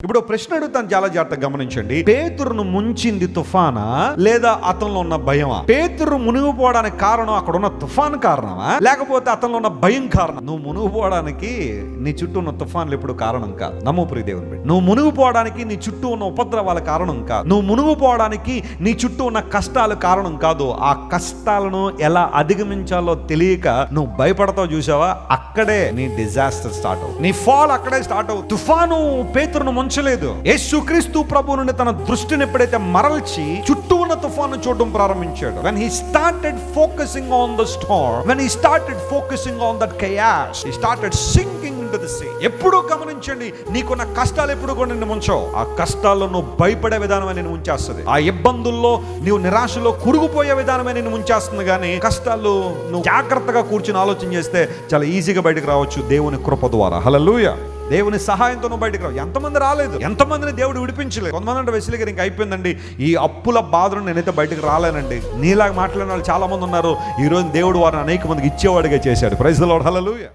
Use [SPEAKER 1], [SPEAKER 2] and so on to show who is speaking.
[SPEAKER 1] ఇప్పుడు ప్రశ్న అడుగుతాను, చాలా జాగ్రత్తగా గమనించండి. పేతురును ముంచింది తుఫానా లేదా అతనిలో ఉన్న భయమా? పేతురు మునిగిపోవడానికి కారణం అక్కడ ఉన్న తుఫాను కారణమా, లేకపోతే అతనిలో ఉన్న భయం కారణం? నువ్వు మునిగిపోవడానికి నీ చుట్టూ ఉన్న తుఫాన్లు ఎప్పుడు కారణం కాదు. నమ్ము ప్రియ దేవుని బిడ్డ, నువ్వు మునిగిపోవడానికి నీ చుట్టూ ఉన్న ఉపద్రవాల కారణం కాదు. నువ్వు మునిగిపోవడానికి నీ చుట్టూ ఉన్న కష్టాలు కారణం కాదు. ఆ కష్టాలను ఎలా అధిగమించాలో తెలియక నువ్వు భయపడతావు, చూసావా? అక్కడే నీ డిజాస్టర్ స్టార్ట్ అవుతుంది. నీ ఫాల్ అక్కడే స్టార్ట్ అవుతుంది. తుఫాను పేతురును ముంచలేదు. యేసుక్రీస్తు ప్రభువు నుండి తన దృష్టిని ఎప్పుడైతే మరల్చి చుట్టూ ఉన్న తుఫాను చూడడం ప్రారంభించాడు, when he started focusing on the storm, when he started focusing on that chaos, he started sinking into the sea. ఎప్పుడు గమనించండి, నీకున్న కష్టాలు ఎప్పుడు కూడా నిన్ను ముంచవు. ఆ కష్టాల్లో నువ్వు భయపడే విధానమే నిన్ను ముంచేస్తుంది. ఆ ఇబ్బందుల్లో నీవు నిరాశలో కురుగుపోయే విధానమే నిన్ను ముంచేస్తుంది. కానీ కష్టాలు నువ్వు జాగ్రత్తగా కూర్చుని ఆలోచన చేస్తే చాలా ఈజీగా బయటకు రావచ్చు దేవుని కృప ద్వారా. హల్లెలూయా. దేవుని సహాయంతో నువ్వు బయటకు రావు. ఎంతమంది రాలేదు, ఎంతమందిని దేవుడు విడిపించలేదు. కొంతమంది అంటే వెసిలి గారు ఇంకా అయిపోయిందండి, ఈ అప్పుల బాధను నేనైతే బయటకు రాలేనండి. నీలాగా మాట్లాడిన వాళ్ళు చాలా మంది ఉన్నారు. ఈ రోజు దేవుడు వారిని అనేక మందికి ఇచ్చేవాడిగా చేశాడు. Praise the Lord. హల్లెలూయా.